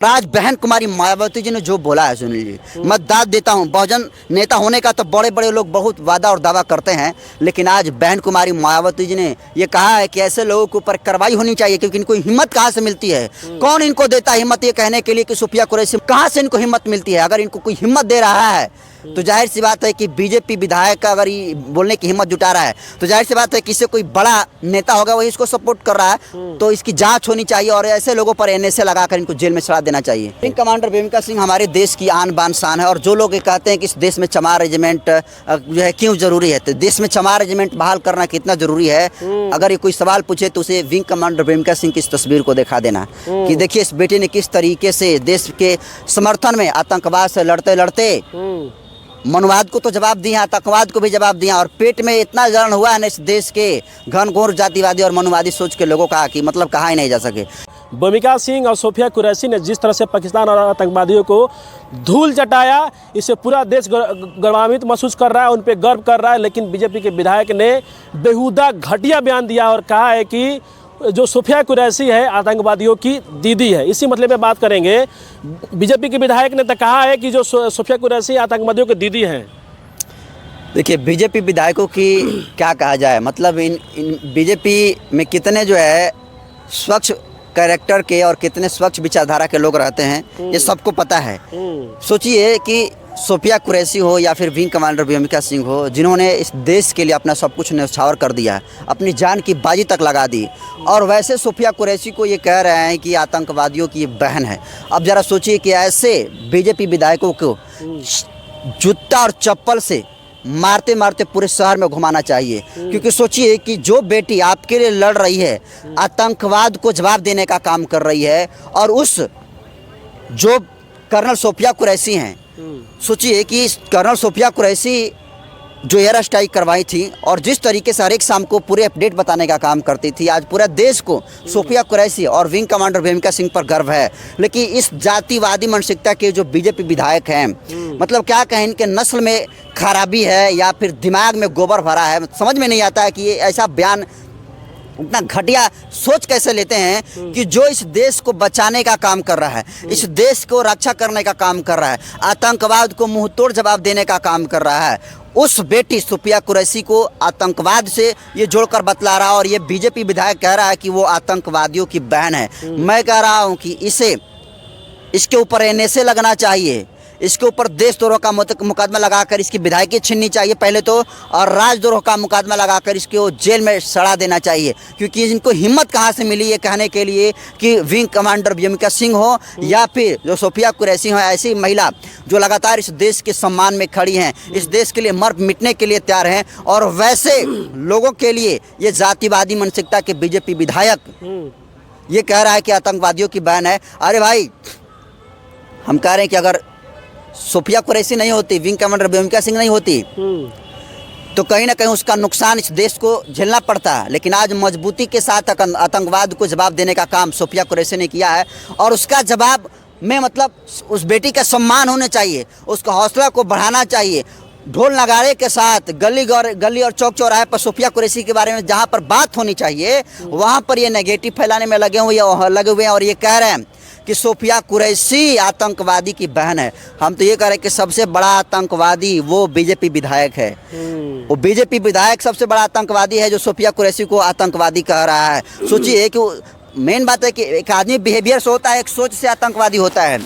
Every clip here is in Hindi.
आज बहन कुमारी मायावती जी ने जो बोला है सुन लीजिए। मैं दाद देता हूँ, बहुजन नेता होने का तो बड़े बड़े लोग बहुत वादा और दावा करते हैं, लेकिन आज बहन कुमारी मायावती जी ने ये कहा है कि ऐसे लोगों के ऊपर कार्रवाई होनी चाहिए, क्योंकि इनको हिम्मत कहाँ से मिलती है? कौन इनको देता है हिम्मत ये कहने के लिए कि सुफिया कुरैशी? कहाँ से इनको हिम्मत मिलती है? अगर इनको कोई हिम्मत दे रहा है तो जाहिर सी बात है कि बीजेपी विधायक का अगर ये बोलने की हिम्मत जुटा रहा है तो जाहिर सी बात है कि इससे कोई बड़ा नेता होगा वही इसको सपोर्ट कर रहा है। तो इसकी जांच होनी चाहिए और ऐसे लोगों पर एनएसए लगाकर इनको जेल में चढ़ा देना चाहिए। विंग कमांडर बेमिका सिंह हमारे देश की आन बान शान है, और जो लोग ये कहते हैं कि इस देश में चमार रेजिमेंट जो है क्यों जरूरी है, तो देश में चमार रेजिमेंट बहाल करना कितना जरूरी है, अगर ये कोई सवाल पूछे तो उसे विंग कमांडर बेमिका सिंह की इस तस्वीर को दिखा देना कि देखिए इस बेटे ने किस तरीके से देश के समर्थन में आतंकवाद से लड़ते लड़ते मनुवाद को तो जवाब दिया, आतंकवाद को भी जवाब दिया, और पेट में इतना जलन हुआ है ना इस देश के घनघोर जातिवादी और मनुवादी सोच के लोगों का कि मतलब कहा ही नहीं जा सके। बेमिका सिंह और सुफिया कुरैशी ने जिस तरह से पाकिस्तान और आतंकवादियों को धूल चटाया, इससे पूरा देश गौरवान्वित महसूस कर रहा है, उन पर गर्व कर रहा है। लेकिन बीजेपी के विधायक ने बेहुदा घटिया बयान दिया और कहा है कि जो सुफिया कुरैशी है आतंकवादियों की दीदी है। इसी मतलब में बात करेंगे। बीजेपी के विधायक ने तो कहा है कि जो सुफिया कुरैशी आतंकवादियों की दीदी हैं। देखिए बीजेपी विधायकों की क्या कहा जाए, मतलब इन बीजेपी में कितने जो है स्वच्छ कैरेक्टर के और कितने स्वच्छ विचारधारा के लोग रहते हैं ये सबको पता है। सोचिए कि सुफिया कुरैशी हो या फिर विंग कमांडर बेमिका सिंह हो, जिन्होंने इस देश के लिए अपना सब कुछ न्यौछावर कर दिया, अपनी जान की बाजी तक लगा दी, और वैसे सुफिया कुरैशी को ये कह रहे हैं कि आतंकवादियों की बहन है। अब ज़रा सोचिए कि ऐसे बीजेपी विधायकों को जूता और चप्पल से मारते मारते पूरे शहर में घुमाना चाहिए, क्योंकि सोचिए कि जो बेटी आपके लिए लड़ रही है, आतंकवाद को जवाब देने का काम कर रही है, और उस जो कर्नल सुफिया कुरैशी हैं, सोचिए कि कर्नल सुफिया कुरैशी जो एयर स्ट्राइक करवाई थी और जिस तरीके से हर एक शाम को पूरे अपडेट बताने का काम करती थी, आज पूरा देश को सुफिया कुरैशी और विंग कमांडर बेमिका सिंह पर गर्व है। लेकिन इस जातिवादी मानसिकता के जो बीजेपी विधायक हैं, मतलब क्या कहें, इनके नस्ल में खराबी है या फिर दिमाग में गोबर भरा है, समझ में नहीं आता है कि ये ऐसा बयान इतना घटिया सोच कैसे लेते हैं कि जो इस देश को बचाने का काम कर रहा है, इस देश को रक्षा करने का काम कर रहा है, आतंकवाद को मुंह तोड़ जवाब देने का काम कर रहा है, उस बेटी सुफिया कुरैशी को आतंकवाद से ये जोड़कर बतला रहा है, और ये बीजेपी विधायक कह रहा है कि वो आतंकवादियों की बहन है। मैं कह रहा हूँ कि इसके ऊपर एनएसए लगना चाहिए, इसके ऊपर देशद्रोह का मुकदमा लगाकर इसकी विधायकी छीननी चाहिए पहले तो, और राजद्रोह का मुकदमा लगाकर इसको जेल में सड़ा देना चाहिए, क्योंकि इनको हिम्मत कहाँ से मिली ये कहने के लिए कि विंग कमांडर बेमिका सिंह हो या फिर जो सुफिया कुरैशी हो, ऐसी महिला जो लगातार इस देश के सम्मान में खड़ी हैं, इस देश के लिए मर मिटने के लिए तैयार हैं, और वैसे लोगों के लिए ये जातिवादी मानसिकता के बीजेपी विधायक ये कह रहा है कि आतंकवादियों की बहन है। अरे भाई, हम कह रहे हैं कि अगर सुफिया कुरैशी नहीं होती, विंग कमांडर बेमिका सिंह नहीं होती, तो कहीं ना कहीं उसका नुकसान इस देश को झेलना पड़ता है। लेकिन आज मजबूती के साथ आतंकवाद को जवाब देने का काम सुफिया कुरैशी ने किया है, और उसका जवाब में मतलब उस बेटी का सम्मान होना चाहिए, उसका हौसला को बढ़ाना चाहिए। ढोल नगाड़े के साथ गली और चौक चौराहे पर सुफिया कुरैशी के बारे में जहाँ पर बात होनी चाहिए वहाँ पर ये नेगेटिव फैलाने में लगे हुए हैं, और ये कह रहे हैं कि सुफिया कुरैशी आतंकवादी की बहन है। हम तो ये कह रहे हैं कि सबसे बड़ा आतंकवादी वो बीजेपी विधायक है, वो बीजेपी विधायक सबसे बड़ा आतंकवादी है जो सुफिया कुरैशी को आतंकवादी कह रहा है। सोचिए कि मेन बात है कि एक आदमी बिहेवियर से होता है, एक सोच से आतंकवादी होता है,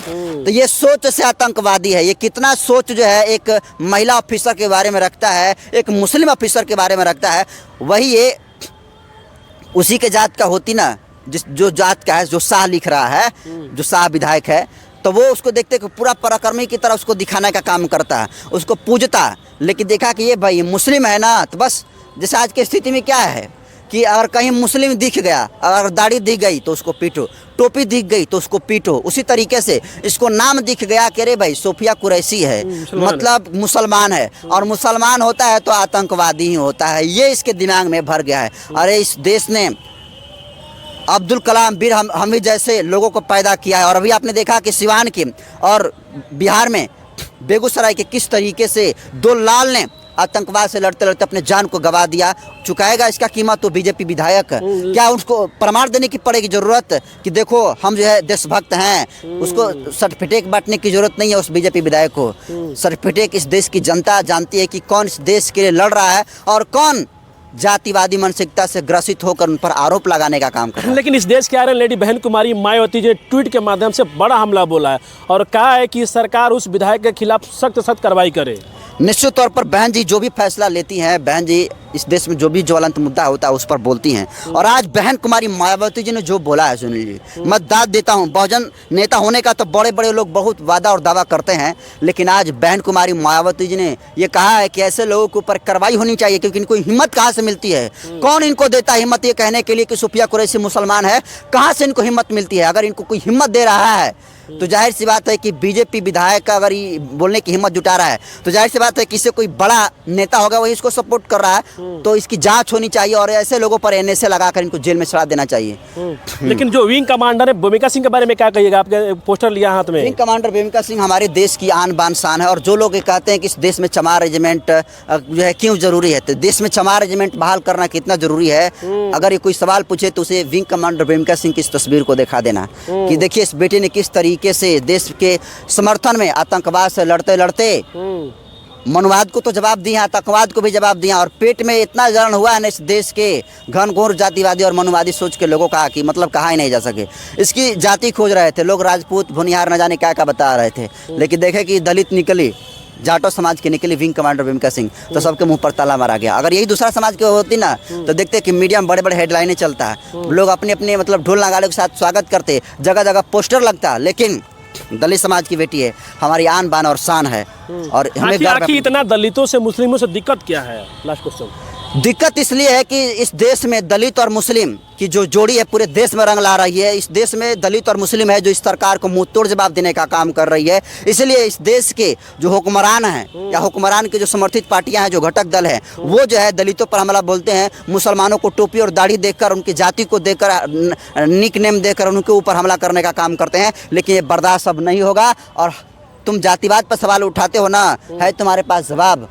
तो ये सोच से आतंकवादी है। ये कितना सोच जो है एक महिला ऑफिसर के बारे में रखता है, एक मुस्लिम ऑफिसर के बारे में रखता है, वही ये उसी के जात का होती ना, जो जात का है, जो शाह लिख रहा है, जो शाह विधायक है, तो वो उसको देखते कि पूरा पराक्रमी की तरह उसको दिखाने का काम करता है, उसको पूजता। लेकिन देखा कि ये भाई मुस्लिम है ना, तो बस जैसे आज की स्थिति में क्या है कि अगर कहीं मुस्लिम दिख गया, अगर दाढ़ी दिख गई तो उसको पीटो, टोपी दिख गई तो उसको पीटो। उसी तरीके से इसको नाम दिख गया कि अरे भाई सुफिया कुरैशी है, मतलब मुसलमान है, और मुसलमान होता है तो आतंकवादी ही होता है, ये इसके दिमाग में भर गया है। अरे इस देश ने अब्दुल कलाम बीर हमीद जैसे लोगों को पैदा किया है, और अभी आपने देखा कि सिवान के और बिहार में बेगूसराय के किस तरीके से दो लाल ने आतंकवाद से लड़ते लड़ते अपने जान को गवा दिया, चुकाएगा इसका कीमत तो बीजेपी विधायक। क्या उसको प्रमाण देने की पड़ेगी जरूरत कि देखो हम जो है देशभक्त हैं? उसको सर्टिफिकेट बांटने की जरूरत नहीं है उस बीजेपी विधायक को। सर्टिफिकेट इस देश की जनता जानती है कि कौन इस देश के लिए लड़ रहा है और कौन जातिवादी मानसिकता से ग्रसित होकर उन पर आरोप लगाने का काम कर रहा है। लेकिन इस देश के आयरन लेडी बहन कुमारी मायावती जी ने ट्वीट के माध्यम से बड़ा हमला बोला है और कहा है कि सरकार उस विधायक के खिलाफ सख्त कार्रवाई करे। निश्चित तौर पर बहन जी जो भी फैसला लेती हैं, बहन जी इस देश में जो भी ज्वलंत मुद्दा होता है उस पर बोलती हैं। और आज बहन कुमारी मायावती जी ने जो बोला है, सुनिए जी, मैं दाद देता हूं। बहुजन नेता होने का तो बड़े बड़े लोग बहुत वादा और दावा करते हैं, लेकिन आज बहन कुमारी मायावती जी ने ये कहा है कि ऐसे लोगों के ऊपर कार्रवाई होनी चाहिए, क्योंकि इनको हिम्मत कहाँ से मिलती है? कौन इनको देता है हिम्मत ये कहने के लिए कि सुफिया कुरैशी मुसलमान है? कहाँ से इनको हिम्मत मिलती है? अगर इनको कोई हिम्मत दे रहा है तो जाहिर सी बात है कि बीजेपी विधायक का अगर ये बोलने की हिम्मत जुटा रहा है तो जाहिर सी बात है कि इससे कोई बड़ा नेता होगा वही इसको सपोर्ट कर रहा है। तो इसकी जांच होनी चाहिए और ऐसे लोगों पर एनएसए लगाकर इनको जेल में चढ़ा देना चाहिए। लेकिन जो विंग कमांडर है भूमिका सिंह के बारे में क्या कहिएगा? आपके पोस्टर लिया हाथ में। विंग कमांडर भूमिका सिंह हमारे देश की आन बान शान है। और जो लोग ये कहते हैं कि इस देश में चमार रेजिमेंट जो है क्यों जरूरी है, तो देश में चमार रेजिमेंट बहाल करना कितना जरूरी है, अगर ये कोई सवाल पूछे तो उसे विंग कमांडर भूमिका सिंह की इस तस्वीर को दिखा देना कि देखिए इस बेटे ने किस तरीके से देश के समर्थन में आतंकवाद से लड़ते लड़ते मनुवाद को तो जवाब दिया, आतंकवाद को भी जवाब दिया। और पेट में इतना जलन हुआ है ना इस देश के घनघोर जातिवादी और मनुवादी सोच के लोगों का कि मतलब कहा ही नहीं जा सके। इसकी जाति खोज रहे थे लोग, राजपूत भुनिहार न जाने क्या क्या बता रहे थे, लेकिन देखे कि दलित निकली, जाटो समाज की निकली विंग कमांडर भूमिका सिंह, तो सबके मुंह पर ताला मारा गया। अगर यही दूसरा समाज की होती ना तो देखते कि मीडिया में बड़े बड़े हेडलाइनें चलता है, लोग अपने अपने मतलब ढोल नगाड़े के साथ स्वागत करते, जगह जगह पोस्टर लगता, लेकिन दलित समाज की बेटी है, हमारी आन बान और शान है। और हमें आखिर इतना दलितों से मुस्लिमों से दिक्कत क्या है? Last question. दिक्कत इसलिए है कि इस देश में दलित और मुस्लिम की जो जोड़ी है पूरे देश में रंग ला रही है। इस देश में दलित और मुस्लिम है जो इस सरकार को मुंह तोड़ जवाब देने का काम कर रही है। इसलिए इस देश के जो हुक्मरान हैं या हुक्मरान के जो समर्थित पार्टियां हैं, जो घटक दल हैं, वो जो है दलितों पर हमला बोलते हैं, मुसलमानों को टोपी और दाढ़ी देकर, उनकी जाति को देकर, निक नेम देकर उनके ऊपर हमला करने का काम करते हैं। लेकिन ये बर्दाश्त अब नहीं होगा। और तुम जातिवाद पर सवाल उठाते हो ना, है तुम्हारे पास जवाब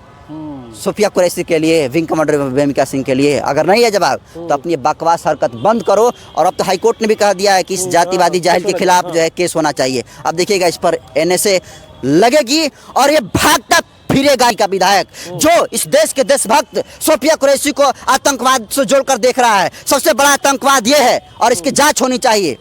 सुफिया कुरैशी के लिए, विंग कमांडर भूमिका सिंह के लिए? अगर नहीं है जवाब तो अपनी बकवास हरकत बंद करो। और अब तो हाईकोर्ट ने भी कह दिया है कि इस जातिवादी जाहिल के खिलाफ जो है केस होना चाहिए। अब देखिएगा इस पर एनएसए लगेगी और ये भागता फिरेगा का विधायक जो इस देश के देशभक्त सुफिया कुरैशी को आतंकवाद से जोड़कर देख रहा है। सबसे बड़ा आतंकवाद ये है और इसकी जांच होनी चाहिए।